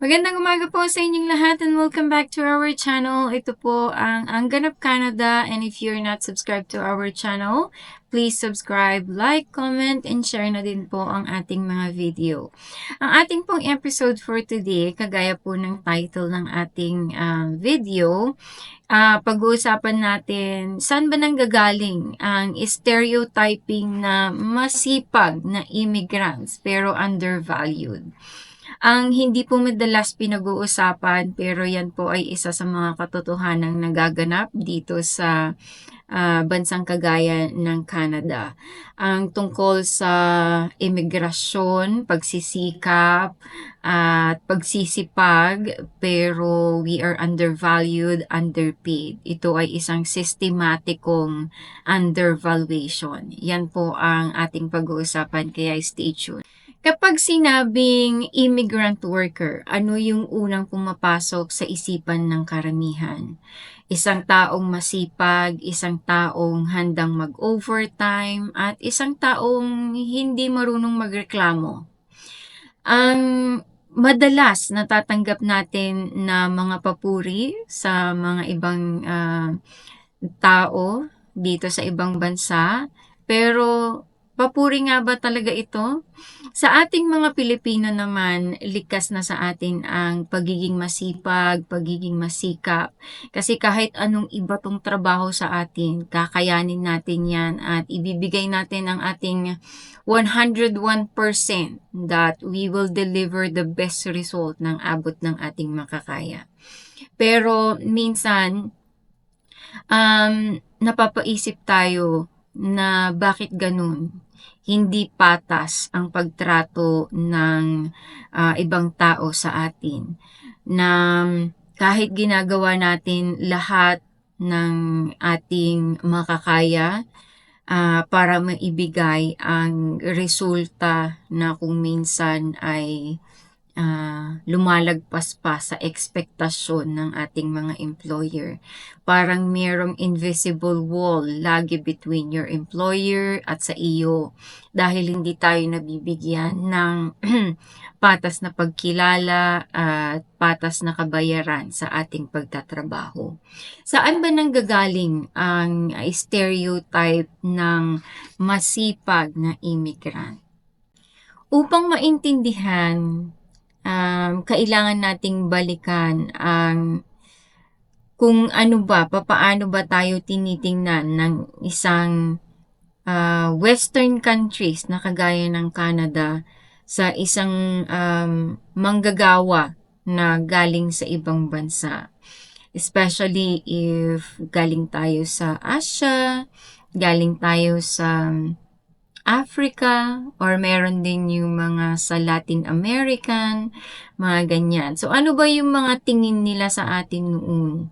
Magandang umaga po sa inyong lahat and welcome back to our channel. Ito po ang Ganap Canada, and if you're not subscribed to our channel, please subscribe, like, comment, and share na din po ang ating mga video. Ang ating pong episode for today, kagaya po ng title ng ating video, pag-uusapan natin saan ba nanggagaling ang stereotyping na masipag na immigrants pero undervalued. Ang hindi po madalas pinag-uusapan pero yan po ay isa sa mga katotohanang nagaganap dito sa bansang kagaya ng Canada. Ang tungkol sa imigrasyon, pagsisikap, at pagsisipag, pero we are undervalued, underpaid. Ito ay isang systematikong undervaluation. Yan po ang ating pag-uusapan, kaya stay tuned. Kapag sinabing immigrant worker, ano yung unang pumapasok sa isipan ng karamihan? Isang taong masipag, isang taong handang mag-overtime, at isang taong hindi marunong magreklamo. Ang madalas natatanggap natin na mga papuri sa mga ibang tao dito sa ibang bansa, pero papuri nga ba talaga ito? Sa ating mga Pilipino naman, likas na sa atin ang pagiging masipag, pagiging masikap. Kasi kahit anong iba tong trabaho sa atin, kakayanin natin yan at ibibigay natin ang ating 101% that we will deliver the best result ng abot ng ating makakaya. Pero minsan, napapaisip tayo na bakit ganun. Hindi patas ang pagtrato ng ibang tao sa atin. Na kahit ginagawa natin lahat ng ating makakaya para maibigay ang resulta na kung minsan ay lumalagpas pa sa ekspektasyon ng ating mga employer. Parang merong invisible wall lagi between your employer at sa iyo dahil hindi tayo nabibigyan ng patas na pagkilala at patas na kabayaran sa ating pagtatrabaho. Saan ba nanggagaling ang stereotype ng masipag na immigrant? Upang maintindihan, kailangan nating balikan ang kung ano ba, papaano ba tayo tinitingnan ng isang Western countries na kagaya ng Canada sa isang manggagawa na galing sa ibang bansa. Especially if galing tayo sa Asia, galing tayo sa Africa, or meron din yung mga sa Latin American, mga ganyan. So, ano ba yung mga tingin nila sa atin noon?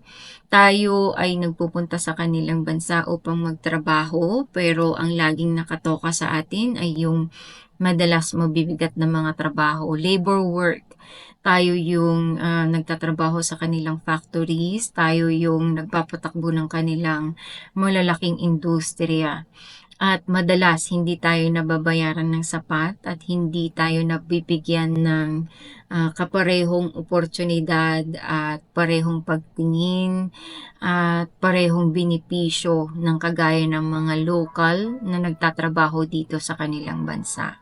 Tayo ay nagpupunta sa kanilang bansa upang magtrabaho, pero ang laging nakatoka sa atin ay yung madalas mabibigat na mga trabaho, labor work. Tayo yung nagtatrabaho sa kanilang factories, tayo yung nagpapatakbo ng kanilang malalaking industriya. At madalas hindi tayo nababayaran ng sapat at hindi tayo nabibigyan ng kaparehong oportunidad at parehong pagtingin at parehong benepisyo ng kagaya ng mga local na nagtatrabaho dito sa kanilang bansa.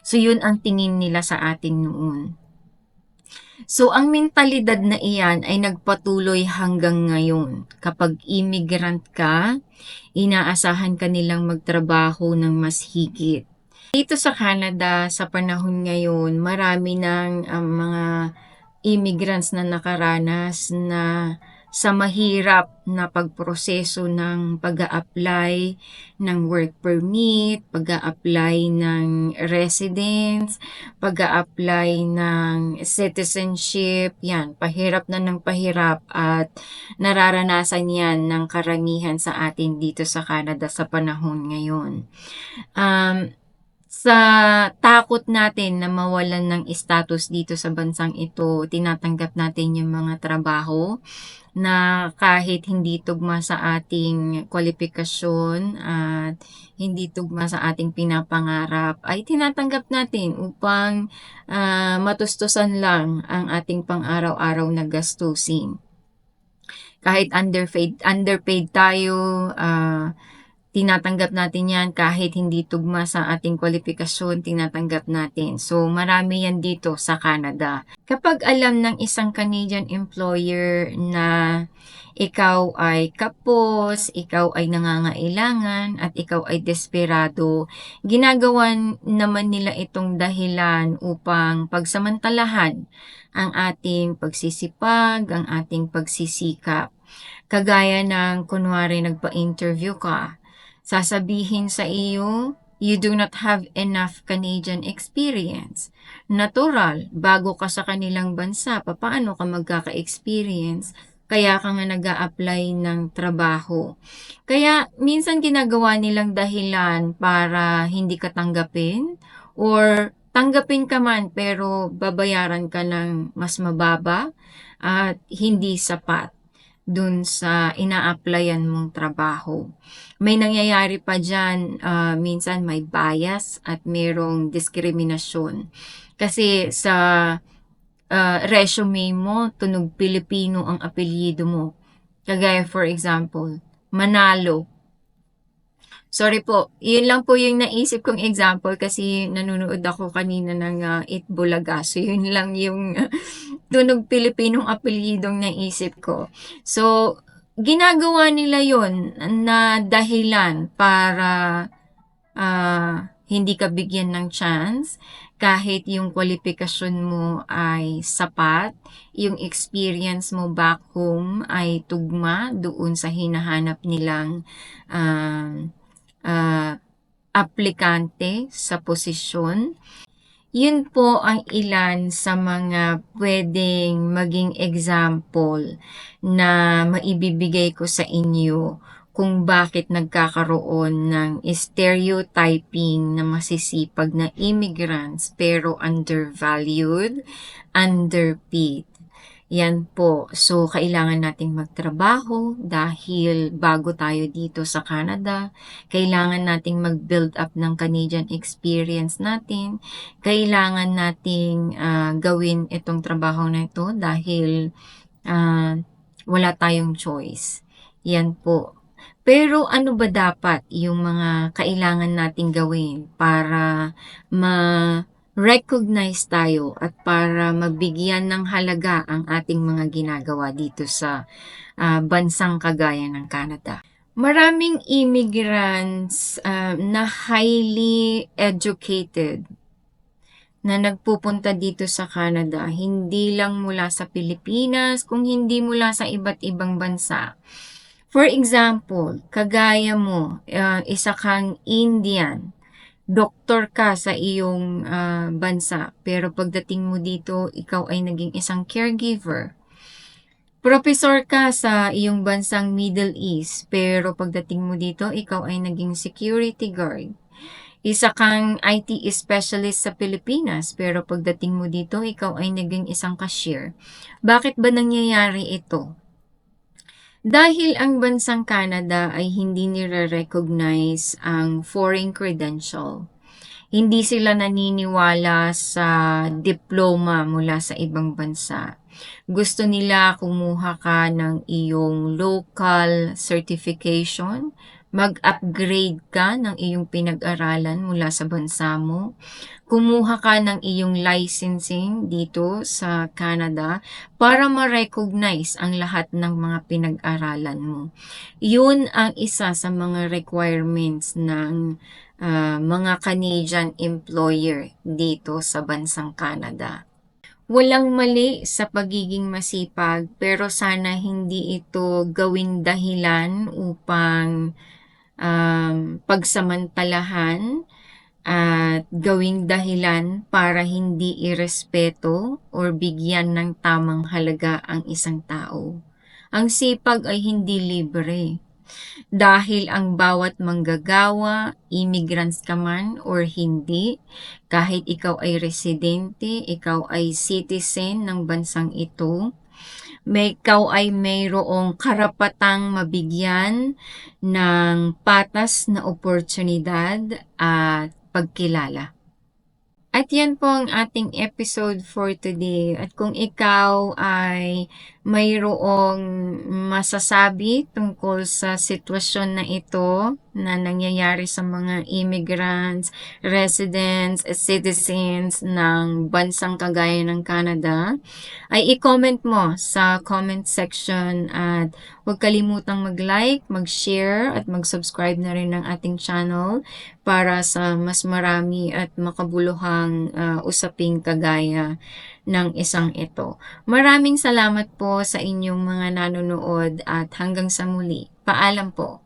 So yun ang tingin nila sa atin noon. So, ang mentalidad na iyan ay nagpatuloy hanggang ngayon. Kapag immigrant ka, inaasahan ka nilang magtrabaho ng mas higit. Dito sa Canada, sa panahon ngayon, marami ng mga immigrants na nakaranas na sa mahirap na pagproseso ng pag-a-apply ng work permit, pag-a-apply ng residence, pag-a-apply ng citizenship, yan, pahirap na ng pahirap at nararanasan yan ng karamihan sa atin dito sa Canada sa panahon ngayon. Sa takot natin na mawalan ng status dito sa bansang ito, tinatanggap natin yung mga trabaho na kahit hindi tugma sa ating kwalifikasyon at hindi tugma sa ating pinapangarap, ay tinatanggap natin upang matustusan lang ang ating pang-araw-araw na gastusin. Kahit underpaid tayo, tinatanggap natin yan kahit hindi tugma sa ating kwalifikasyon, tinatanggap natin. So, marami yan dito sa Canada. Kapag alam ng isang Canadian employer na ikaw ay kapos, ikaw ay nangangailangan, at ikaw ay desperado, ginagawan naman nila itong dahilan upang pagsamantalahan ang ating pagsisipag, ang ating pagsisikap. Kagaya ng kunwari nagpa-interview ka, sasabihin sa iyo, you do not have enough Canadian experience. Natural, bago ka sa kanilang bansa, paano ka magkaka-experience? Kaya ka nga nag-a-apply ng trabaho. Kaya minsan ginagawa nilang dahilan para hindi ka tanggapin or tanggapin ka man pero babayaran ka ng mas mababa at hindi sapat dun sa ina-applyan mong trabaho. May nangyayari pa dyan, minsan may bias at merong diskriminasyon. Kasi sa resume mo, tunog Pilipino ang apelyido mo. Kagaya for example, Manalo. Sorry po, yun lang po yung naisip kong example kasi nanonood ako kanina ng Itbulaga. So yun lang yung tunog Pilipinong apelyidong naisip ko. So, ginagawa nila yon na dahilan para hindi ka bigyan ng chance kahit yung kwalifikasyon mo ay sapat, yung experience mo back home ay tugma doon sa hinahanap nilang aplikante sa posisyon. Yun po ang ilan sa mga pwedeng maging example na maibibigay ko sa inyo kung bakit nagkakaroon ng stereotyping na masisipag na immigrants pero undervalued, underpaid. Yan po. So, kailangan nating magtrabaho dahil bago tayo dito sa Canada. Kailangan nating mag-build up ng Canadian experience natin. Kailangan nating gawin itong trabaho na ito dahil wala tayong choice. Yan po. Pero ano ba dapat yung mga kailangan nating gawin para recognize tayo at para mabigyan ng halaga ang ating mga ginagawa dito sa bansang kagaya ng Canada? Maraming immigrants na highly educated na nagpupunta dito sa Canada, hindi lang mula sa Pilipinas, kung hindi mula sa iba't ibang bansa. For example, kagaya mo, isa kang Indian, doktor ka sa iyong bansa, pero pagdating mo dito, ikaw ay naging isang caregiver. Professor ka sa iyong bansang Middle East, pero pagdating mo dito, ikaw ay naging security guard. Isa kang IT specialist sa Pilipinas, pero pagdating mo dito, ikaw ay naging isang cashier. Bakit ba nangyayari ito? Dahil ang bansang Canada ay hindi nire-recognize ang foreign credential. Hindi sila naniniwala sa diploma mula sa ibang bansa. Gusto nila kumuha ka ng iyong local certification, mag-upgrade ka ng iyong pinag-aralan mula sa bansa mo, kumuha ka ng iyong licensing dito sa Canada para ma-recognize ang lahat ng mga pinag-aralan mo. Yun ang isa sa mga requirements ng mga Canadian employer dito sa bansang Canada. Walang mali sa pagiging masipag, pero sana hindi ito gawing dahilan upang pagsamantalahan at gawing dahilan para hindi irespeto or bigyan ng tamang halaga ang isang tao. Ang sipag ay hindi libre. Dahil ang bawat manggagawa, immigrants ka man or hindi, kahit ikaw ay residente, ikaw ay citizen ng bansang ito, ikaw ay mayroong karapatang mabigyan ng patas na oportunidad at pagkilala. At yan po ang ating episode for today. At kung ikaw ay mayroong masasabi tungkol sa sitwasyon na ito na nangyayari sa mga immigrants, residents, citizens ng bansang kagaya ng Canada, ay i-comment mo sa comment section at huwag kalimutang mag-like, mag-share at mag-subscribe na rin ng ating channel para sa mas marami at makabuluhang usaping kagaya ng isang ito. Maraming salamat po sa inyong mga nanonood at hanggang sa muli. Paalam po.